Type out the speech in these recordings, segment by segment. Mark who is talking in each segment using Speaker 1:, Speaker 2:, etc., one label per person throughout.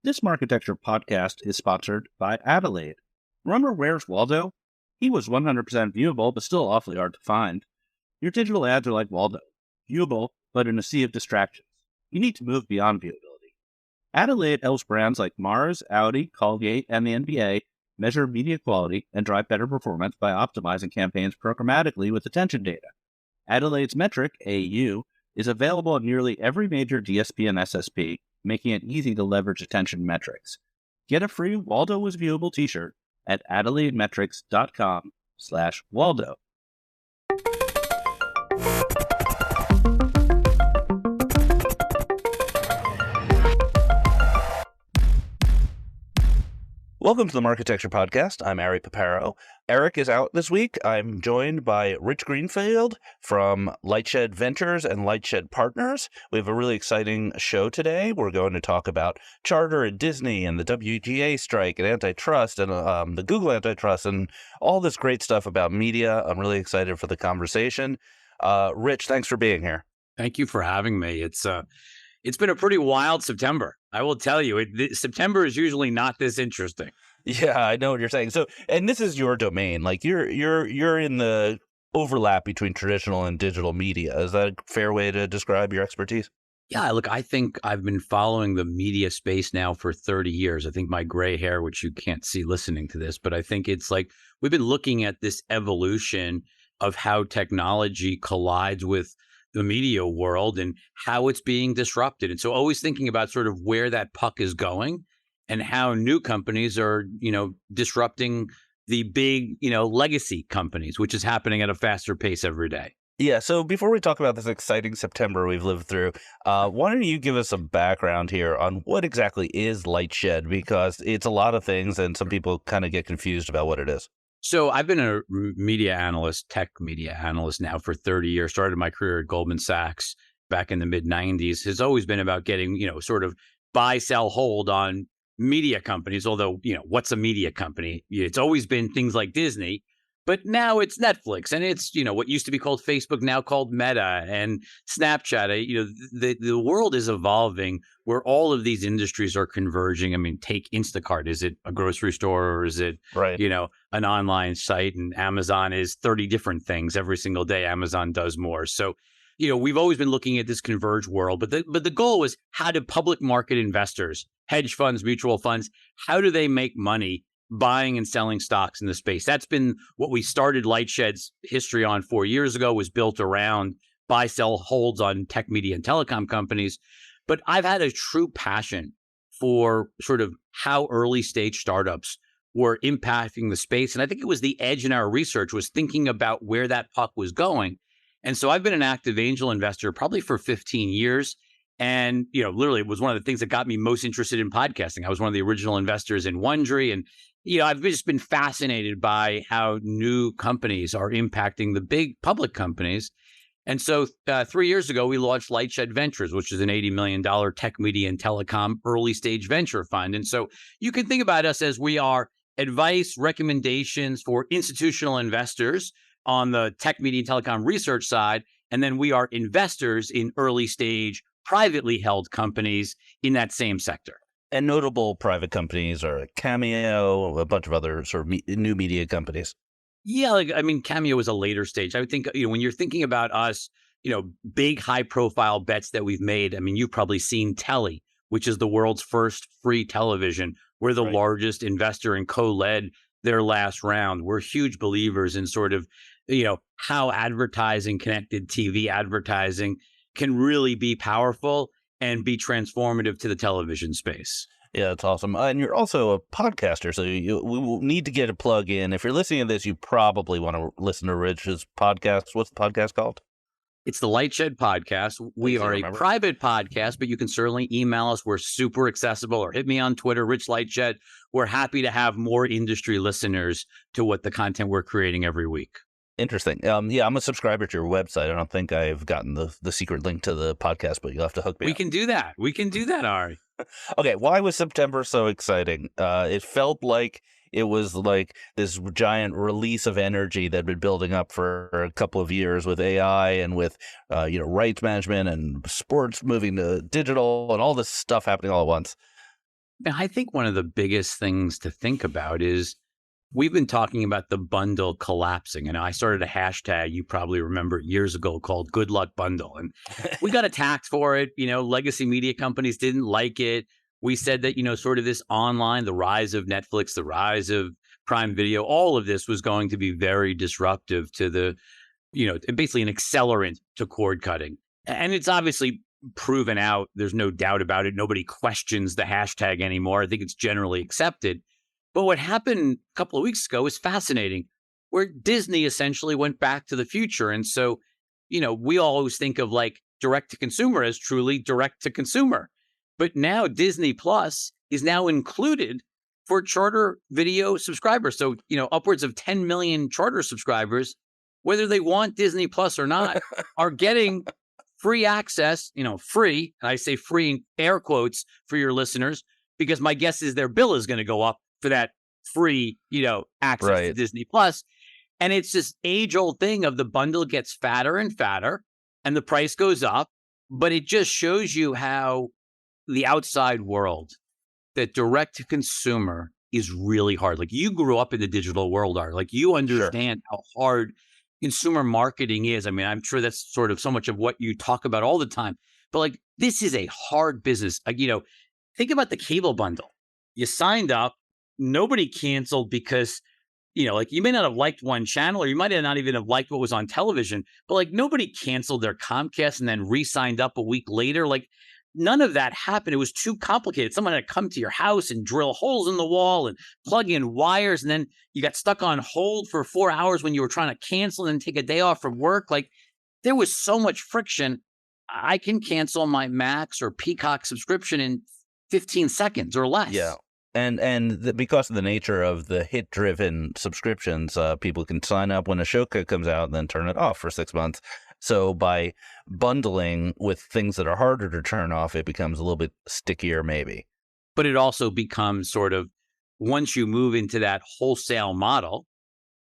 Speaker 1: This Marketecture podcast is sponsored by Adelaide. Remember Where's Waldo? He was 100% viewable, but still awfully hard to find. Your digital ads are like Waldo, viewable, but in a sea of distractions. You need to move beyond viewability. Adelaide helps brands like Mars, Audi, Colgate, and the NBA measure media quality and drive better performance by optimizing campaigns programmatically with attention data. Adelaide's metric, AU, is available on nearly every major DSP and SSP, making it easy to leverage attention metrics. Get a free Waldo was viewable t-shirt at adelaidemetrics.com/Waldo. Welcome to the Marketecture podcast. I'm Ari Paparo. Eric is out this week. I'm joined by Rich Greenfield from LightShed Ventures and LightShed Partners. We have a really exciting show today. We're going to talk about Charter and Disney and the WGA strike and antitrust and the Google antitrust and all this great stuff about media. I'm really excited for the conversation. Rich, thanks for being here.
Speaker 2: Thank you for having me. It's been a pretty wild September. I will tell you, September is usually not this interesting.
Speaker 1: Yeah, I know what you're saying. So, and this is your domain. Like you're in the overlap between traditional and digital media. Is that a fair way to describe your expertise?
Speaker 2: Yeah, look, I think I've been following the media space now for 30 years. I think my gray hair, which you can't see listening to this, but I think it's like we've been looking at this evolution of how technology collides with the media world and how it's being disrupted. And so always thinking about sort of where that puck is going and how new companies are, disrupting the big, legacy companies, which is happening at a faster pace every day.
Speaker 1: Yeah. So before we talk about this exciting September we've lived through, why don't you give us some background here on what exactly is LightShed? Because it's a lot of things and some people kind of get confused about what it is.
Speaker 2: So I've been a tech media analyst now for 30 years, started my career at Goldman Sachs back in the mid 90s, has always been about getting, sort of buy, sell, hold on media companies. Although, what's a media company? It's always been things like Disney, but now it's Netflix and it's, what used to be called Facebook, now called Meta and Snapchat. The world is evolving where all of these industries are converging. I mean, take Instacart. Is it a grocery store or is it,
Speaker 1: right,
Speaker 2: an online site? And Amazon is 30 different things every single day. Amazon does more. So, we've always been looking at this converged world, but the goal was how do public market investors, hedge funds, mutual funds, how do they make money buying and selling stocks in the space? That's been what we started LightShed's history on 4 years ago, was built around buy, sell, holds on tech, media, and telecom companies. But I've had a true passion for sort of how early stage startups were impacting the space. And I think it was the edge in our research was thinking about where that puck was going. And so I've been an active angel investor probably for 15 years. And, literally it was one of the things that got me most interested in podcasting. I was one of the original investors in Wondery. And, I've just been fascinated by how new companies are impacting the big public companies. And so 3 years ago, we launched LightShed Ventures, which is an $80 million tech, media, and telecom early stage venture fund. And so you can think about us as we are advice, recommendations for institutional investors on the tech, media, and telecom research side. And then we are investors in early stage privately held companies in that same sector.
Speaker 1: And notable private companies are Cameo, a bunch of other sort of new media companies.
Speaker 2: Yeah, Cameo is a later stage. I would think, when you're thinking about us, big high profile bets that we've made. You've probably seen Telly, which is the world's first free television. We're the largest investor and co-led their last round. We're huge believers in sort of, how advertising, connected TV advertising can really be powerful and be transformative to the television space.
Speaker 1: Yeah, that's awesome. And you're also a podcaster, so we will need to get a plug in. If you're listening to this, you probably want to listen to Rich's podcast. What's the podcast called?
Speaker 2: It's the LightShed podcast. We are a private podcast, but you can certainly email us. We're super accessible, or hit me on Twitter, Rich LightShed. We're happy to have more industry listeners to what the content we're creating every week.
Speaker 1: Interesting. Yeah, I'm a subscriber to your website. I don't think I've gotten the secret link to the podcast, but you'll have to hook me up.
Speaker 2: We can do that, Ari.
Speaker 1: Okay, why was September so exciting? It felt like it was like this giant release of energy that had been building up for a couple of years with AI and with rights management and sports moving to digital and all this stuff happening all at once.
Speaker 2: And I think one of the biggest things to think about is we've been talking about the bundle collapsing. And I started a hashtag, you probably remember years ago, called Good Luck Bundle. And we got attacked for it. Legacy media companies didn't like it. We said that, sort of this online, the rise of Netflix, the rise of Prime Video, all of this was going to be very disruptive to basically an accelerant to cord cutting. And it's obviously proven out. There's no doubt about it. Nobody questions the hashtag anymore. I think it's generally accepted. But what happened a couple of weeks ago is fascinating, where Disney essentially went back to the future. And so, we always think of like direct to consumer as truly direct to consumer. But now Disney Plus is now included for Charter video subscribers. So, upwards of 10 million Charter subscribers, whether they want Disney Plus or not, are getting free access, free. And I say free in air quotes for your listeners, because my guess is their bill is going to go up for that free, access to Disney Plus. And it's this age-old thing of the bundle gets fatter and fatter and the price goes up. But it just shows you how the outside world, that direct to consumer is really hard. Like, you grew up in the digital world, Art. Like, you understand how hard consumer marketing is. I mean, I'm sure that's sort of so much of what you talk about all the time. But like, this is a hard business. Think about the cable bundle. You signed up, nobody canceled because, you may not have liked one channel, or you might not even have liked what was on television, but like, nobody canceled their Comcast and then re-signed up a week later. Like, none of that happened. It was too complicated. Someone had to come to your house and drill holes in the wall and plug in wires. And then you got stuck on hold for 4 hours when you were trying to cancel and take a day off from work. Like, there was so much friction. I can cancel my Max or Peacock subscription in 15 seconds or less.
Speaker 3: Yeah. And because of the nature of the hit-driven subscriptions, people can sign up when a show comes out and then turn it off for 6 months. So by bundling with things that are harder to turn off, it becomes a little bit stickier, maybe.
Speaker 2: But it also becomes sort of, once you move into that wholesale model,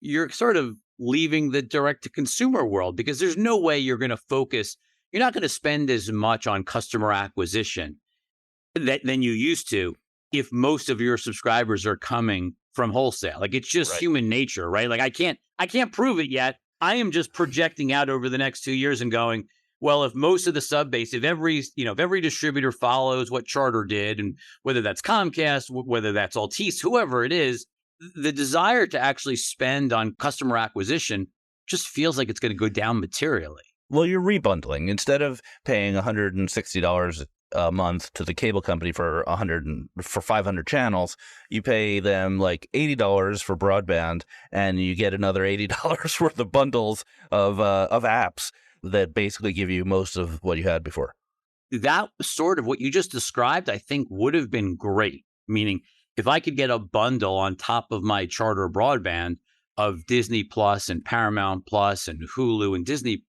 Speaker 2: you're sort of leaving the direct-to-consumer world, because there's no way you're going to focus. You're not going to spend as much on customer acquisition than you used to if most of your subscribers are coming from wholesale. Like, it's just human nature, right? Like, I can't prove it yet. I am just projecting out over the next 2 years and going, well, if most of the sub base, if every distributor follows what Charter did, and whether that's Comcast, whether that's Altice, whoever it is, the desire to actually spend on customer acquisition just feels like it's going to go down materially.
Speaker 3: Well, you're rebundling. Instead of paying $160 a month to the cable company for 500 channels, you pay them like $80 for broadband, and you get another $80 worth of bundles of apps that basically give you most of what you had before.
Speaker 2: That sort of what you just described, I think, would have been great. Meaning, if I could get a bundle on top of my Charter broadband of Disney Plus and Paramount Plus and Hulu and Disney,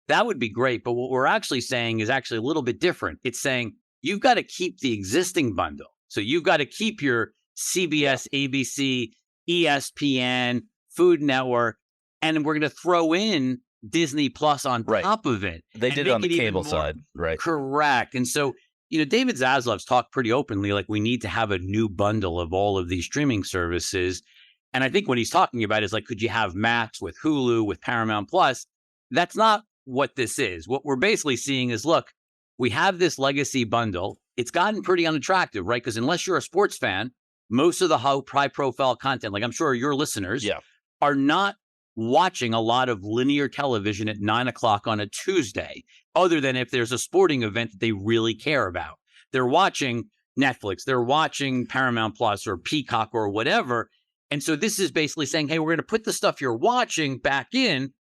Speaker 2: that would be great. But what we're actually saying is actually a little bit different. It's saying you've got to keep the existing bundle. So you've got to keep your CBS, ABC, ESPN, Food Network, and we're going to throw in Disney Plus on top of it.
Speaker 3: They did it on the cable side, right?
Speaker 2: Correct. And so, David Zaslav's talked pretty openly, like, we need to have a new bundle of all of these streaming services. And I think what he's talking about is like, could you have Max with Hulu, with Paramount Plus? That's not what this is. What we're basically seeing is, look, we have this legacy bundle. It's gotten pretty unattractive, right? Because unless you're a sports fan, most of the high profile content, like I'm sure your listeners, are not watching a lot of linear television at 9 o'clock on a Tuesday, other than if there's a sporting event that they really care about. They're watching Netflix, they're watching Paramount Plus or Peacock or whatever. And so this is basically saying, hey, we're going to put the stuff you're watching back in,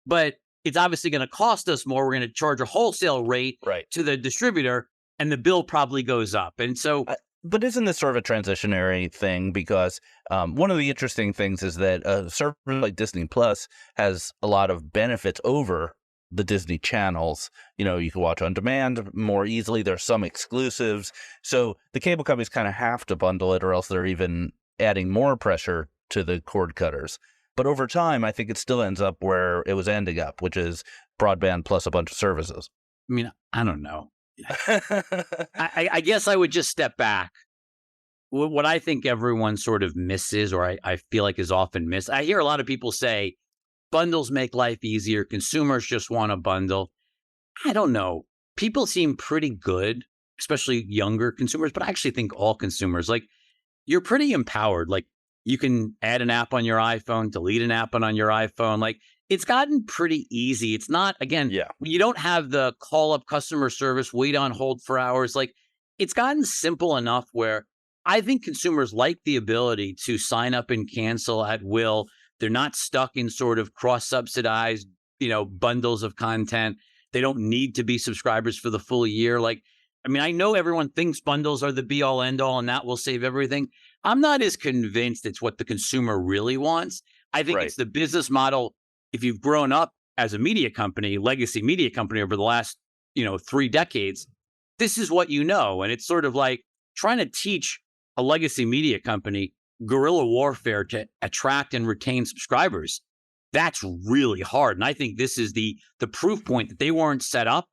Speaker 2: but it's obviously going to cost us more. We're going to charge a wholesale rate to the distributor, and the bill probably goes up. And so,
Speaker 3: but isn't this sort of a transitionary thing? Because one of the interesting things is that a service like Disney Plus has a lot of benefits over the Disney channels. You can watch on demand more easily. There's some exclusives. So the cable companies kind of have to bundle it, or else they're even adding more pressure to the cord cutters. But over time, I think it still ends up where it was ending up, which is broadband plus a bunch of services.
Speaker 2: I mean, I don't know. I guess I would just step back. what I think everyone sort of misses, or I feel like is often missed. I hear a lot of people say bundles make life easier. Consumers just want a bundle. I don't know. People seem pretty good, especially younger consumers, but I actually think all consumers, like, you're pretty empowered. Like, you can add an app on your iPhone, delete an app on your iPhone. Like, it's gotten pretty easy. It's not, again, you don't have the call up customer service, wait on hold for hours. Like, it's gotten simple enough where I think consumers like the ability to sign up and cancel at will. They're not stuck in sort of cross-subsidized, bundles of content. They don't need to be subscribers for the full year. Like, I mean, I know everyone thinks bundles are the be-all, end-all, and that will save everything. I'm not as convinced it's what the consumer really wants. I think it's the business model. If you've grown up as a media company, legacy media company over the last, 3 decades, this is what you know. And it's sort of like trying to teach a legacy media company guerrilla warfare to attract and retain subscribers. That's really hard. And I think this is the proof point that they weren't set up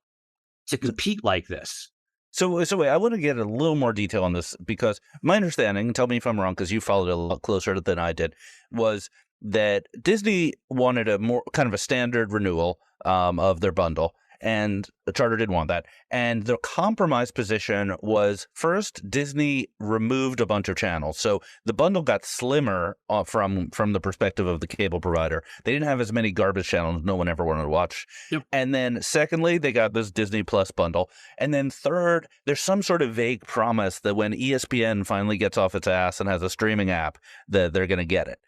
Speaker 2: to compete like this.
Speaker 3: So wait, I want to get a little more detail on this, because my understanding, tell me if I'm wrong, because you followed it a lot closer than I did, was that Disney wanted a more kind of a standard renewal of their bundle, and the Charter didn't want that. And the compromise position was, first, Disney removed a bunch of channels. So the bundle got slimmer from the perspective of the cable provider. They didn't have as many garbage channels no one ever wanted to watch.
Speaker 2: Yep.
Speaker 3: And then secondly, they got this Disney Plus bundle. And then third, there's some sort of vague promise that when ESPN finally gets off its ass and has a streaming app, that they're going to get it.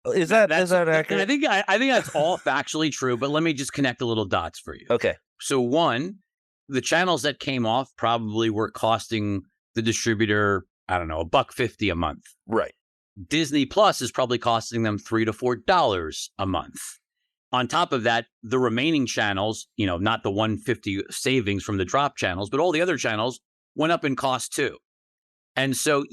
Speaker 3: Is that accurate?
Speaker 2: I think that's all factually true, but let me just connect the little dots for you.
Speaker 3: Okay.
Speaker 2: So one, the channels that came off probably were costing the distributor, I don't know, $1.50 a month.
Speaker 3: Right.
Speaker 2: Disney Plus is probably costing them $3 to $4 a month. On top of that, the remaining channels, not the $1.50 savings from the drop channels, but all the other channels went up in cost too. And so,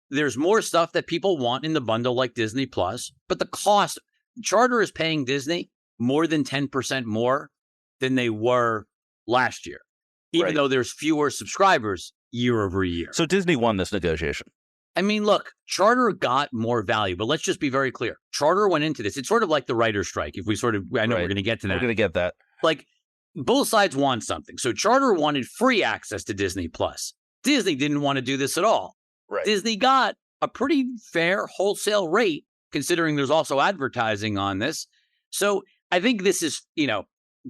Speaker 2: there's more stuff that people want in the bundle like Disney Plus, but the cost, Charter is paying Disney more than 10% more than they were last year, even though there's fewer subscribers year over year.
Speaker 3: So Disney won this negotiation.
Speaker 2: I mean, look, Charter got more value, but let's just be very clear. Charter went into this. It's sort of like the writer's strike. If we I know we're going to get to that.
Speaker 3: We're going to get that.
Speaker 2: Like, both sides want something. So Charter wanted free access to Disney Plus. Disney didn't want to do this at all.
Speaker 3: Right.
Speaker 2: Disney got a pretty fair wholesale rate, considering there's also advertising on this. So I think this is,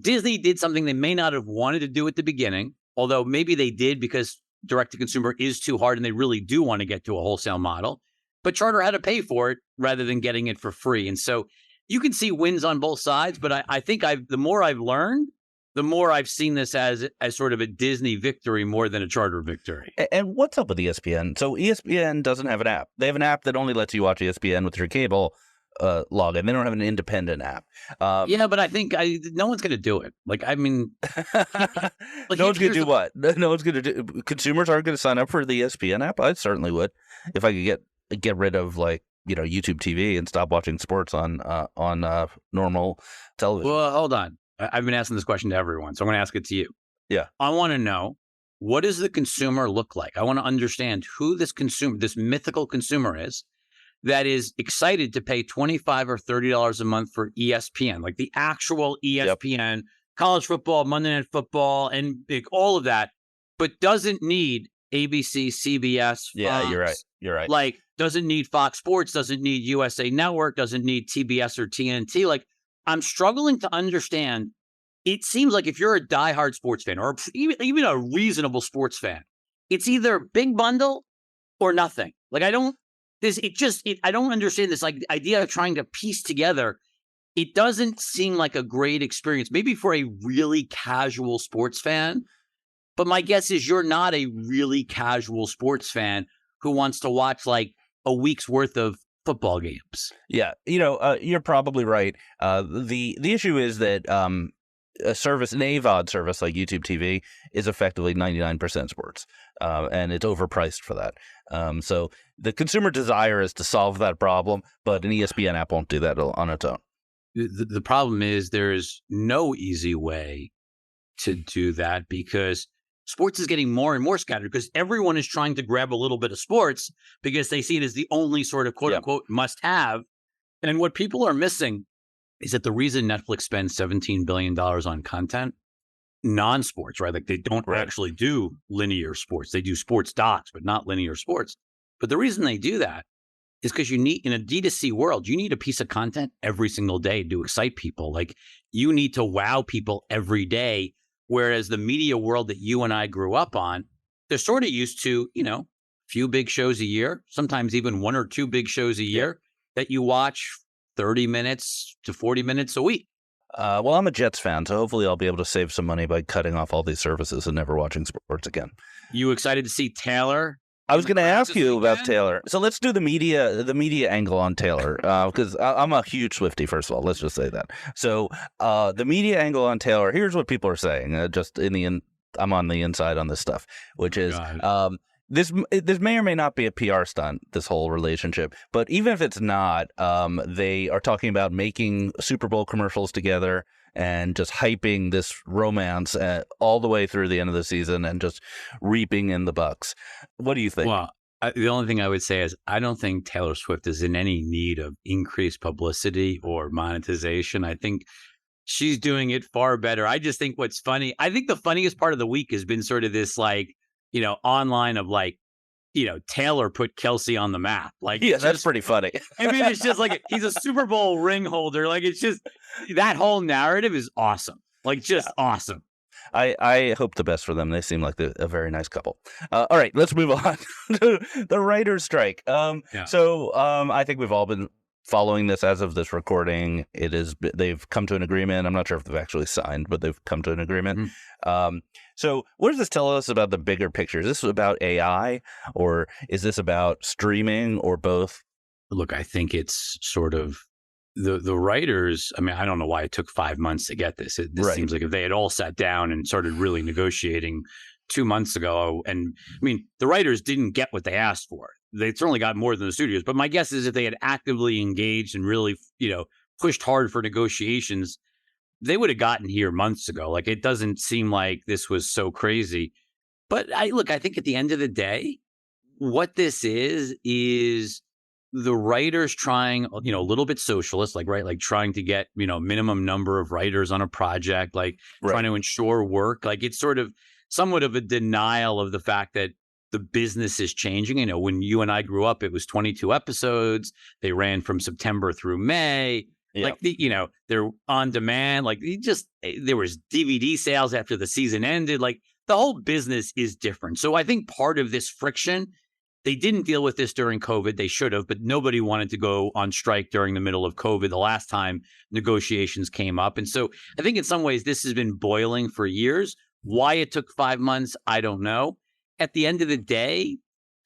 Speaker 2: Disney did something they may not have wanted to do at the beginning, although maybe they did because direct-to-consumer is too hard and they really do want to get to a wholesale model. But Charter had to pay for it rather than getting it for free. And so you can see wins on both sides, but I think the more I've learned, the more I've seen this as sort of a Disney victory more than a Charter victory.
Speaker 3: And what's up with ESPN? So ESPN doesn't have an app. They have an app that only lets you watch ESPN with your cable login. They don't have an independent app.
Speaker 2: But I think no one's going to do it. Like, I mean,
Speaker 3: no one's going to do what? No one's going to do. Consumers aren't going to sign up for the ESPN app. I certainly would, if I could get rid of YouTube TV and stop watching sports on normal television.
Speaker 2: Well, hold on. I've been asking this question to everyone, so I'm going to ask it to you.
Speaker 3: Yeah.
Speaker 2: I want to know, what does the consumer look like? I want to understand who this mythical consumer is that is excited to pay $25 or $30 a month for ESPN, like the actual ESPN, college football, Monday Night Football, and all of that, but doesn't need ABC, CBS, Fox.
Speaker 3: Yeah, you're right.
Speaker 2: Like, doesn't need Fox Sports, doesn't need USA Network, doesn't need TBS or TNT. Like, I'm struggling to understand. It seems like if you're a diehard sports fan or even a reasonable sports fan, it's either big bundle or nothing. Like, I don't understand this idea of trying to piece together. It doesn't seem like a great experience, maybe for a really casual sports fan. But my guess is you're not a really casual sports fan who wants to watch like a week's worth of football games.
Speaker 3: Yeah, you're probably right. The issue is that an AVOD service like YouTube TV is effectively 99% sports, and it's overpriced for that. So the consumer desire is to solve that problem, but an ESPN app won't do that on its own.
Speaker 2: The problem is there is no easy way to do that, because sports is getting more and more scattered because everyone is trying to grab a little bit of sports because they see it as the only sort of quote unquote must have. And what people are missing is that the reason Netflix spends $17 billion on content, non-sports, right? Like they don't actually do linear sports. They do sports docs, but not linear sports. But the reason they do that is because you need, in a D2C world, you need a piece of content every single day to excite people. Like you need to wow people every day. Whereas the media world that you and I grew up on, they're sort of used to, you know, a few big shows a year, sometimes even one or two big shows a year that you watch 30 minutes to 40 minutes a week.
Speaker 3: Well, I'm a Jets fan, so hopefully I'll be able to save some money by cutting off all these services and never watching sports again.
Speaker 2: You excited to see Taylor?
Speaker 3: I was going to ask you about Taylor. So let's do the media angle on Taylor, because I'm a huge Swiftie, first of all. Let's just say that. So the media angle on Taylor, here's what people are saying. I'm on the inside on this stuff, which is this may or may not be a PR stunt, this whole relationship. But even if it's not, they are talking about making Super Bowl commercials together and just hyping this romance all the way through the end of the season and just reaping in the bucks. What do you think?
Speaker 2: Well, the only thing I would say is I don't think Taylor Swift is in any need of increased publicity or monetization. I think she's doing it far better. I just think what's funny, I think the funniest part of the week has been sort of this like, you know, online of like, you know, Taylor put Kelsey on the map. Like,
Speaker 3: yeah, that's pretty funny.
Speaker 2: I mean, it's just like he's a Super Bowl ring holder. Like, it's just that whole narrative is awesome. Like, just awesome.
Speaker 3: I hope the best for them. They seem like a very nice couple. All right, let's move on to the writer's strike. So I think we've all been following this as of this recording. They've come to an agreement. I'm not sure if they've actually signed, but they've come to an agreement. Mm-hmm. So what does this tell us about the bigger picture? Is this about AI, or is this about streaming, or both?
Speaker 2: Look, I think it's sort of the writers. I mean, I don't know why it took 5 months to get this. This seems like if they had all sat down and started really negotiating 2 months ago. And I mean, the writers didn't get what they asked for. They certainly got more than the studios. But my guess is if they had actively engaged and really, you know, pushed hard for negotiations, they would have gotten here months ago. Like, it doesn't seem like this was so crazy. But I think at the end of the day, what this is the writers trying, you know, a little bit socialist, like, right, like trying to get, you know, minimum number of writers on a project, like trying to ensure work. Like, it's sort of somewhat of a denial of the fact that the business is changing. You know, when you and I grew up, it was 22 episodes. They ran from September through May. Like, you know, they're on demand. Like, there was DVD sales after the season ended. Like, the whole business is different. So I think part of this friction, they didn't deal with this during COVID. They should have, but nobody wanted to go on strike during the middle of COVID the last time negotiations came up. And so I think in some ways this has been boiling for years. Why it took 5 months, I don't know. At the end of the day,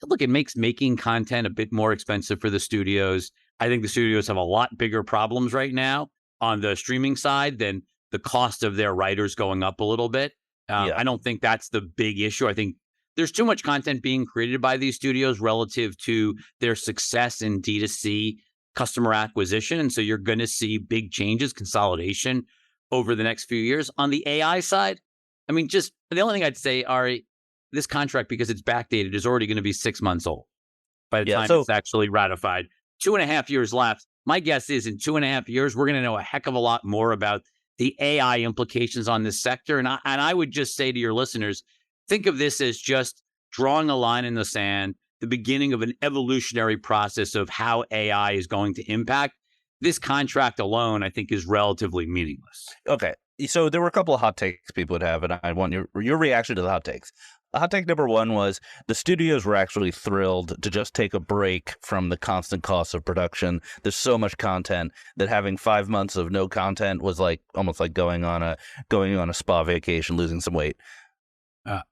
Speaker 2: look, it makes making content a bit more expensive for the studios. I think the studios have a lot bigger problems right now on the streaming side than the cost of their writers going up a little bit. I don't think that's the big issue. I think there's too much content being created by these studios relative to their success in D2C customer acquisition. And so you're going to see big changes, consolidation over the next few years. On the AI side, I mean, just the only thing I'd say, Ari, this contract, because it's backdated, is already going to be 6 months old by the time it's actually ratified. 2.5 years left. My guess is in 2.5 years, we're going to know a heck of a lot more about the AI implications on this sector. And I would just say to your listeners, think of this as just drawing a line in the sand, the beginning of an evolutionary process of how AI is going to impact. This contract alone, I think, is relatively meaningless.
Speaker 3: Okay. So there were a couple of hot takes people would have, and I want your reaction to the hot takes. Hot take number one was the studios were actually thrilled to just take a break from the constant cost of production. There's so much content that having 5 months of no content was like almost like going on a spa vacation, losing some weight.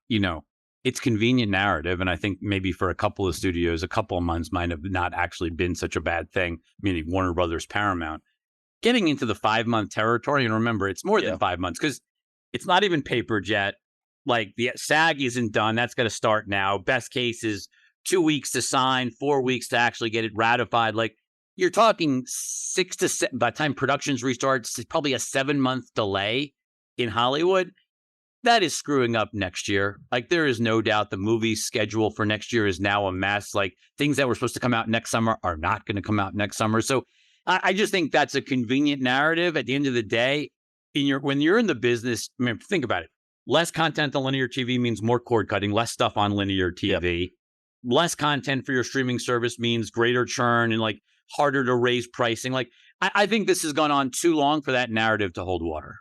Speaker 2: You know, it's convenient narrative, and I think maybe for a couple of studios, a couple of months might have not actually been such a bad thing. Meaning Warner Brothers, Paramount, getting into the 5 month territory, and remember, it's more than 5 months because it's not even papered yet. Like, the SAG isn't done. That's going to start now. Best case is 2 weeks to sign, 4 weeks to actually get it ratified. Like, you're talking 6 to 7, by the time productions restarts, it's probably a 7 month delay in Hollywood. that is screwing up next year. Like, there is no doubt the movie schedule for next year is now a mess. Like, things that were supposed to come out next summer are not going to come out next summer. So I just think that's a convenient narrative. At the end of the day, when you're in the business, I mean, think about it. Less content on linear TV means more cord cutting, less stuff on linear TV. Yep. Less content for your streaming service means greater churn and like harder to raise pricing. Like, I think this has gone on too long for that narrative to hold water.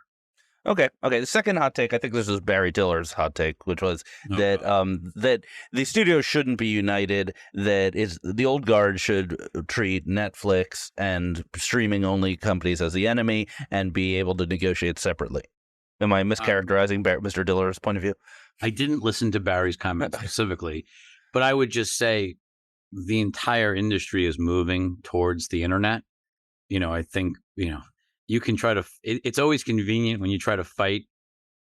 Speaker 3: Okay. The second hot take, I think this was Barry Diller's hot take, which was that the studios shouldn't be united. That the old guard should treat Netflix and streaming only companies as the enemy and be able to negotiate separately. Am I mischaracterizing Mr. Diller's point of view?
Speaker 2: I didn't listen to Barry's comment specifically, but I would just say the entire industry is moving towards the internet. I think, you can try to, it's always convenient when you try to fight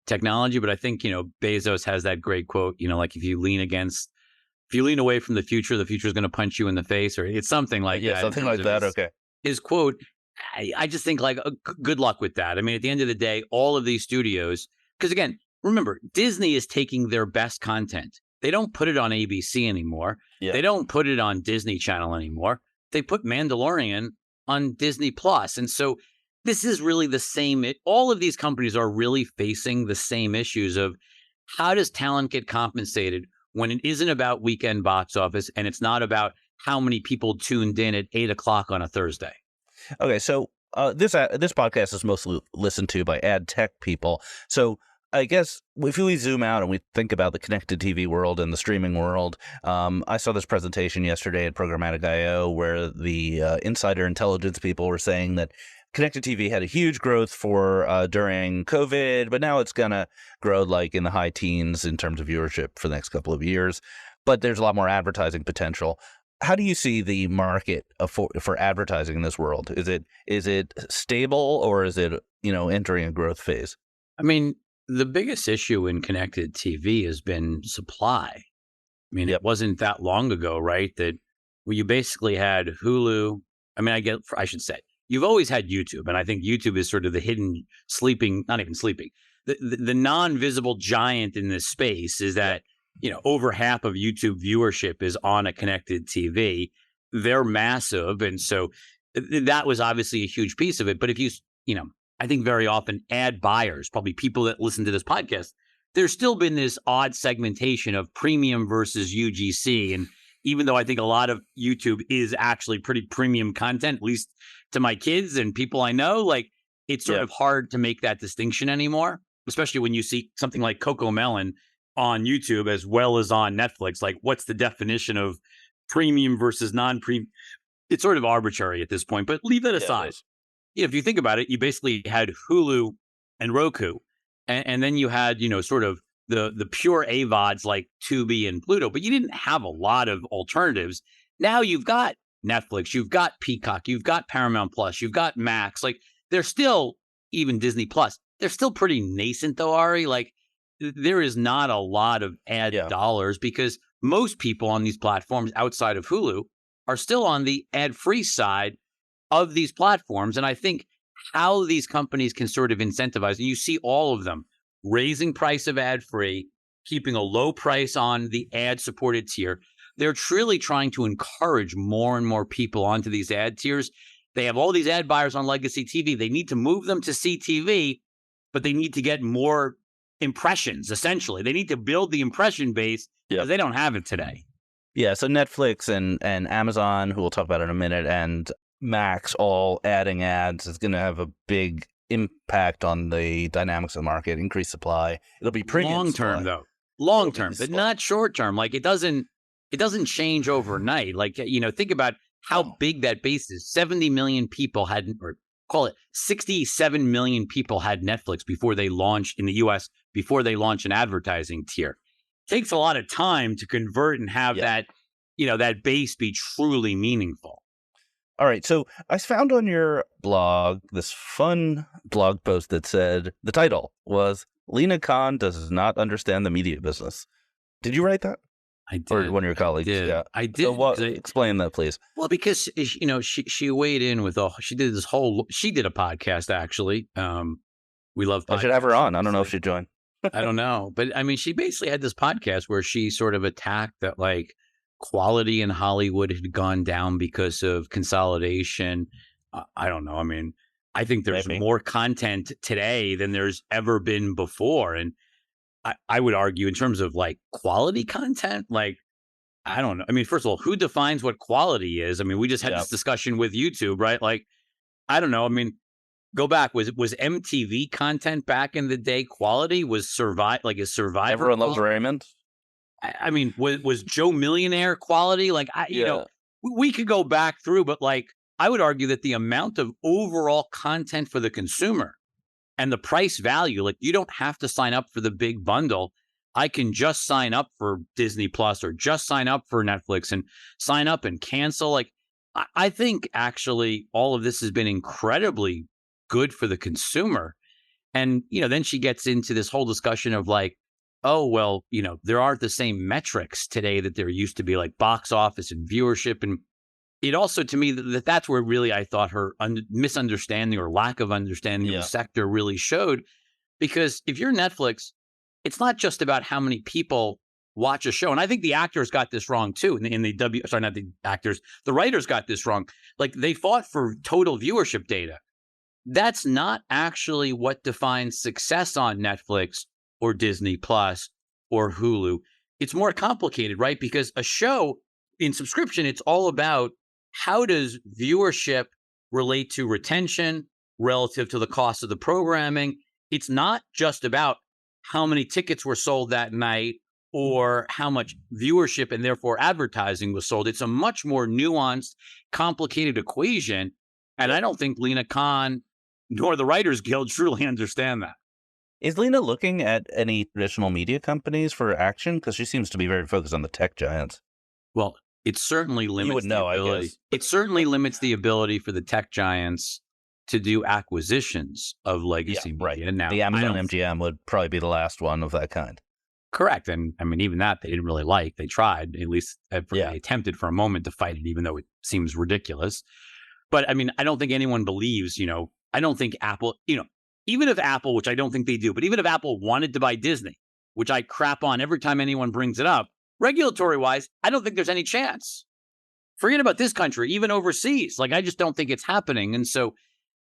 Speaker 2: technology, but I think, Bezos has that great quote, like if you lean away from the future is going to punch you in the face, or it's something like that.
Speaker 3: Yeah, something like that. Okay.
Speaker 2: His quote, I just think like good luck with that. I mean, at the end of the day, all of these studios, because again, remember, Disney is taking their best content. They don't put it on ABC anymore. Yeah. They don't put it on Disney Channel anymore. They put Mandalorian on Disney Plus. And so this is really the same. All of these companies are really facing the same issues of how does talent get compensated when it isn't about weekend box office and it's not about how many people tuned in at 8:00 on a Thursday.
Speaker 3: Okay, so this podcast is mostly listened to by ad tech people. So I guess if we zoom out and we think about the connected TV world and the streaming world, I saw this presentation yesterday at Programmatic I/O where the insider intelligence people were saying that connected TV had a huge growth during COVID, but now it's going to grow like in the high teens in terms of viewership for the next couple of years. But there's a lot more advertising potential. How do you see the market for advertising in this world? Is it stable or is it entering a growth phase?
Speaker 2: I mean, the biggest issue in connected TV has been supply. I mean, It wasn't that long ago, right, that you basically had Hulu. I mean, I should say, you've always had YouTube, and I think YouTube is sort of the hidden not even sleeping. The non-visible giant in this space is that, over half of YouTube viewership is on a connected TV. They're massive. And so that was obviously a huge piece of it. But if I think very often ad buyers, probably people that listen to this podcast, there's still been this odd segmentation of premium versus UGC. And even though I think a lot of YouTube is actually pretty premium content, at least to my kids and people I know, like it's sort of hard to make that distinction anymore, especially when you see something like Coco Melon on YouTube as well as on Netflix. Like, what's the definition of premium versus non-premium? It's sort of arbitrary at this point, but leave that aside. If you think about it, you basically had Hulu and Roku, and then you had, sort of the pure AVODs like Tubi and Pluto, but you didn't have a lot of alternatives. Now you've got Netflix, you've got Peacock, you've got Paramount Plus, you've got Max. Like, they're still, even Disney Plus, they're still pretty nascent though, Ari. Like, there is not a lot of ad dollars because most people on these platforms outside of Hulu are still on the ad-free side of these platforms. And I think how these companies can sort of incentivize, and you see all of them raising price of ad-free, keeping a low price on the ad-supported tier. They're truly trying to encourage more and more people onto these ad tiers. They have all these ad buyers on legacy TV. They need to move them to CTV, but they need to get more impressions, essentially. They need to build the impression base because they don't have it today.
Speaker 3: Yeah, so Netflix and Amazon, who we'll talk about in a minute, and Max all adding ads is going to have a big impact on the dynamics of the market, increased supply. It'll be premium
Speaker 2: long-term, though. Long-term, but not short-term. Like, it doesn't change overnight. Like, think about how big that base is. 70 million people had, or call it 67 million people had Netflix before they launched in the US, before they launched an advertising tier. It takes a lot of time to convert and have that, that base be truly meaningful.
Speaker 3: All right. So I found on your blog this fun blog post that said the title was Lina Khan Does Not Understand the Media Business. Did you write that?
Speaker 2: I did.
Speaker 3: Or one of your colleagues?
Speaker 2: Yeah, I did.
Speaker 3: So explain that, please.
Speaker 2: Well, because she weighed in with she did a podcast actually. We love podcasts.
Speaker 3: I should have her on. I don't know if she'd join.
Speaker 2: I don't know. But I mean, she basically had this podcast where she sort of attacked that like quality in Hollywood had gone down because of consolidation. I don't know. I mean, I think there's
Speaker 3: Maybe.
Speaker 2: more content today than there's ever been before. And I would argue in terms of like quality content, like, I don't know. I mean, first of all, who defines what quality is? I mean, we just had this discussion with YouTube, right? Like, I don't know. I mean, go back. Was MTV content back in the day quality? Was is Survivor?
Speaker 3: Everyone loves Raymond.
Speaker 2: I mean, was Joe Millionaire quality? Like, you know, we could go back through, but like, I would argue that the amount of overall content for the consumer and the price value, like, you don't have to sign up for the big bundle. I can just sign up for Disney Plus or just sign up for Netflix and sign up and cancel. Like, I think actually all of this has been incredibly good for the consumer. And, you know, then she gets into this whole discussion of like, oh, well, you know, there aren't the same metrics today that there used to be, like box office and viewership. And it also, to me, that's where really I thought her misunderstanding or lack of understanding of the sector really showed. Because if you're Netflix, it's not just about how many people watch a show. And I think the actors got this wrong too. Not the actors, the writers got this wrong. Like, they fought for total viewership data. That's not actually what defines success on Netflix or Disney Plus or Hulu. It's more complicated, right? Because a show in subscription, it's all about how does viewership relate to retention relative to the cost of the programming. It's not just about how many tickets were sold that night or how much viewership and therefore advertising was sold. It's a much more nuanced, complicated equation. And I don't think Lena Khan nor the Writers Guild truly understand that.
Speaker 3: Is Lena looking at any traditional media companies for action? Because she seems to be very focused on the tech giants.
Speaker 2: Well, it certainly limits.
Speaker 3: You would know, I guess.
Speaker 2: It certainly limits the ability for the tech giants to do acquisitions of legacy media.
Speaker 3: Right.
Speaker 2: Now,
Speaker 3: the Amazon MGM would probably be the last one of that kind.
Speaker 2: Correct. And I mean, even that they didn't really like. They tried, at least they attempted for a moment to fight it, even though it seems ridiculous. But I mean, I don't think anyone believes, you know, I don't think Apple, you know, even if Apple, which I don't think they do, but even if Apple wanted to buy Disney, which I crap on every time anyone brings it up, regulatory wise, I don't think there's any chance. Forget about this country, even overseas. Like, I just don't think it's happening. And so,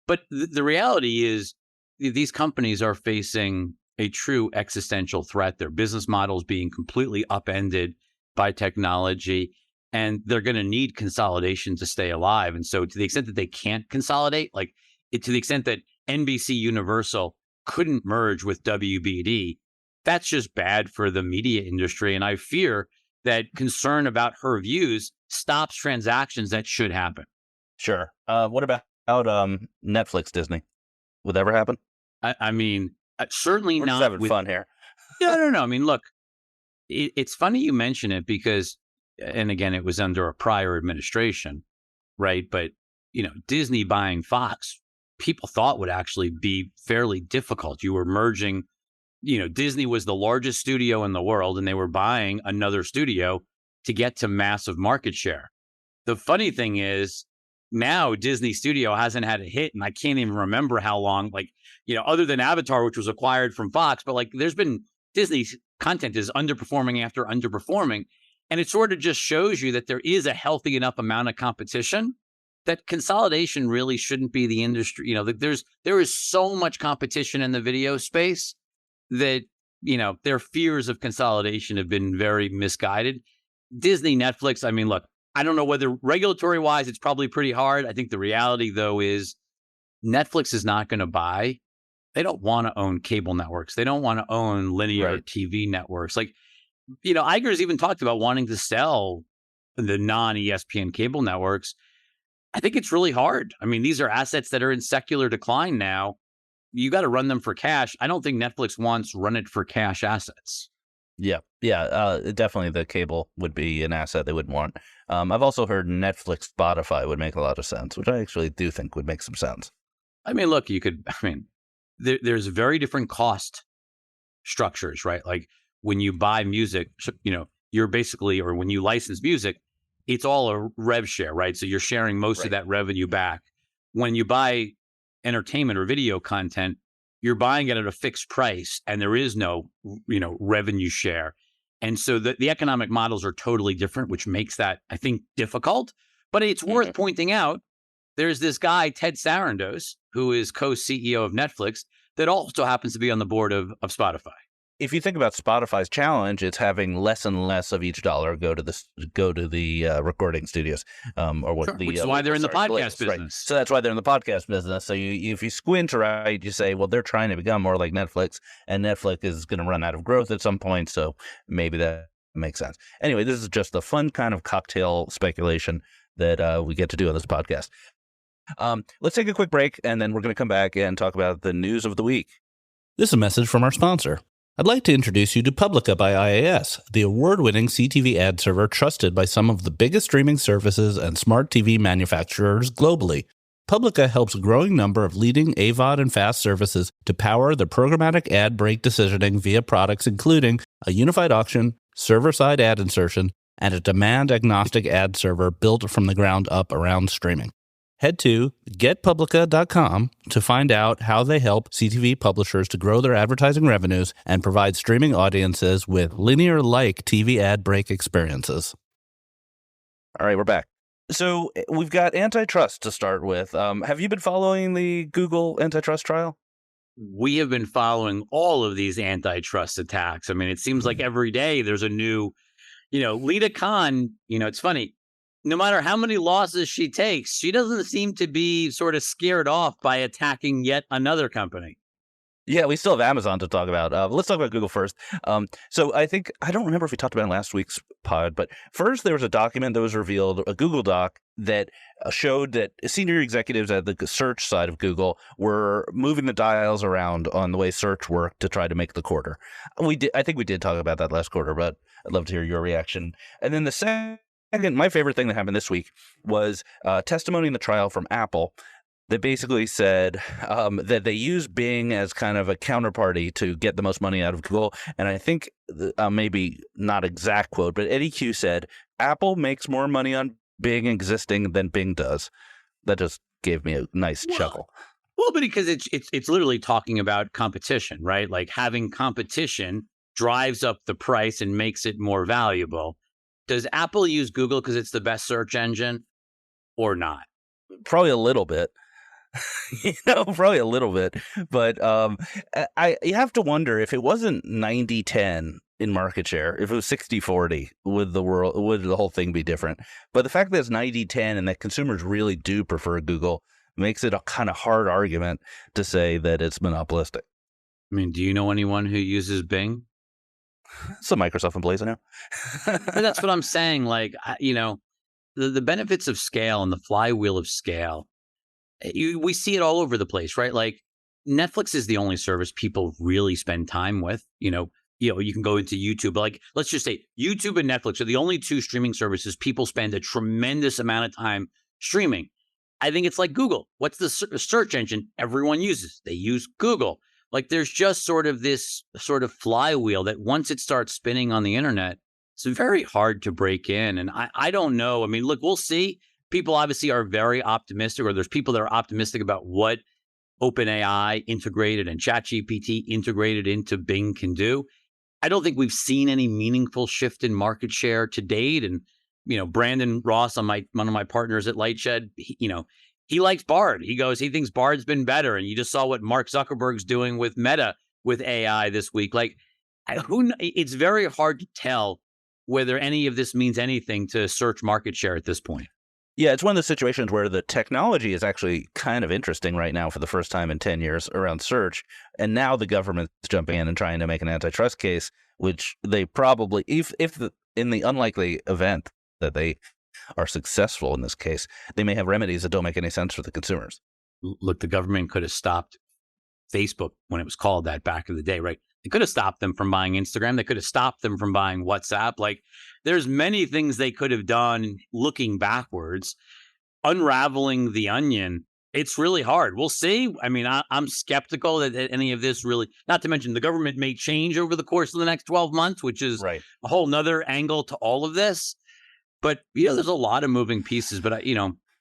Speaker 2: but the reality is these companies are facing a true existential threat. Their business models being completely upended by technology, and they're going to need consolidation to stay alive. And so to the extent that they can't consolidate, like to the extent that NBC Universal couldn't merge with WBD, that's just bad for the media industry. And I fear that concern about her views stops transactions that should happen.
Speaker 3: Sure. What about Netflix Disney? Would that ever happen?
Speaker 2: I mean, certainly
Speaker 3: We're
Speaker 2: not.
Speaker 3: just having fun here.
Speaker 2: No. I mean, look, it's funny you mention it because, and again, it was under a prior administration, right? But, you know, Disney buying Fox, people thought would actually be fairly difficult. You were merging, you know, Disney was the largest studio in the world, and they were buying another studio to get to massive market share. The funny thing is, now Disney Studio hasn't had a hit, and I can't even remember how long, like, you know, other than Avatar, which was acquired from Fox, but like there's been Disney's content is underperforming after underperforming. And it sort of just shows you that there is a healthy enough amount of competition that consolidation really shouldn't be the industry. You know, there is so much competition in the video space that, you know, their fears of consolidation have been very misguided. Disney, Netflix, I mean, look, I don't know whether regulatory wise, it's probably pretty hard. I think the reality, though, is Netflix is not going to buy. They don't want to own cable networks. They don't want to own linear TV networks. Like, you know, Iger's even talked about wanting to sell the non-ESPN cable networks. I think it's really hard. I mean, these are assets that are in secular decline now. You got to run them for cash. I don't think Netflix wants run it for cash assets.
Speaker 3: Yeah. Definitely the cable would be an asset they wouldn't want. I've also heard Netflix, Spotify would make a lot of sense, which I actually do think would make some sense.
Speaker 2: I mean, look, there's very different cost structures, right? Like when you buy music, you know, you're basically, or when you license music, it's all a rev share, right? So you're sharing most of that revenue back. When you buy entertainment or video content, you're buying it at a fixed price and there is no, revenue share. And so the economic models are totally different, which makes that, I think, difficult. But it's worth pointing out, there's this guy, Ted Sarandos, who is co-CEO of Netflix, that also happens to be on the board of Spotify.
Speaker 3: If you think about Spotify's challenge, it's having less and less of each dollar go to the recording studios, or what?
Speaker 2: Sure, which is why they're in the podcast business.
Speaker 3: Right. So that's why they're in the podcast business. So if you squint right, you say, well, they're trying to become more like Netflix, and Netflix is going to run out of growth at some point. So maybe that makes sense. Anyway, this is just a fun kind of cocktail speculation that we get to do on this podcast. Let's take a quick break, and then we're going to come back and talk about the news of the week. This is a message from our sponsor. I'd like to introduce you to Publica by IAS, the award-winning CTV ad server trusted by some of the biggest streaming services and smart TV manufacturers globally. Publica helps a growing number of leading AVOD and FAST services to power the programmatic ad break decisioning via products including a unified auction, server-side ad insertion, and a demand-agnostic ad server built from the ground up around streaming. Head to getpublica.com to find out how they help CTV publishers to grow their advertising revenues and provide streaming audiences with linear-like TV ad break experiences. All right, we're back. So we've got antitrust to start with. Have you been following the Google antitrust trial?
Speaker 2: We have been following all of these antitrust attacks. I mean, it seems like every day there's a new, Lida Khan, it's funny. No matter how many losses she takes, she doesn't seem to be sort of scared off by attacking yet another company.
Speaker 3: Yeah, we still have Amazon to talk about. Let's talk about Google first. So I don't remember if we talked about it in last week's pod, but first there was a document that was revealed, a Google Doc, that showed that senior executives at the search side of Google were moving the dials around on the way search worked to try to make the quarter. I think we did talk about that last quarter, but I'd love to hear your reaction. And then the second, my favorite thing that happened this week was testimony in the trial from Apple that basically said that they use Bing as kind of a counterparty to get the most money out of Google. And I think maybe not exact quote, but Eddie Q said, Apple makes more money on Bing existing than Bing does. That just gave me a nice chuckle.
Speaker 2: Well, but because it's literally talking about competition, right? Like having competition drives up the price and makes it more valuable. Does Apple use Google because it's the best search engine or not?
Speaker 3: Probably a little bit. Probably a little bit. But you have to wonder if it wasn't 90-10 in market share, if it was 60-40, would the whole thing be different? But the fact that it's 90-10 and that consumers really do prefer Google makes it a kind of hard argument to say that it's monopolistic.
Speaker 2: I mean, do you know anyone who uses Bing?
Speaker 3: Some Microsoft employees I know.
Speaker 2: But that's what I'm saying. Like, the benefits of scale and the flywheel of scale, we see it all over the place, right? Like Netflix is the only service people really spend time with. You can go into YouTube. Like, let's just say YouTube and Netflix are the only two streaming services people spend a tremendous amount of time streaming. I think it's like Google. What's the search engine everyone uses? They use Google. Like there's just sort of this sort of flywheel that once it starts spinning on the internet, it's very hard to break in. And I don't know. I mean, look, we'll see. People obviously are very optimistic, or there's people that are optimistic about what OpenAI integrated and ChatGPT integrated into Bing can do. I don't think we've seen any meaningful shift in market share to date. And, Brandon Ross, one of my partners at LightShed, he likes Bard. He thinks Bard's been better. And you just saw what Mark Zuckerberg's doing with Meta with AI this week. Like, it's very hard to tell whether any of this means anything to search market share at this point.
Speaker 3: Yeah, it's one of the situations where the technology is actually kind of interesting right now for the first time in 10 years around search. And now the government's jumping in and trying to make an antitrust case, which they probably, in the unlikely event that they are successful in this case, they may have remedies that don't make any sense for the consumers.
Speaker 2: Look, the government could have stopped Facebook when it was called that back in the day, right? They could have stopped them from buying Instagram. They could have stopped them from buying WhatsApp. Like, there's many things they could have done looking backwards. Unraveling the onion, it's really hard. We'll see. I mean, I'm skeptical that any of this really, not to mention the government may change over the course of the next 12 months, which is
Speaker 3: right.
Speaker 2: A whole nother angle to all of this. But, there's a lot of moving pieces. But,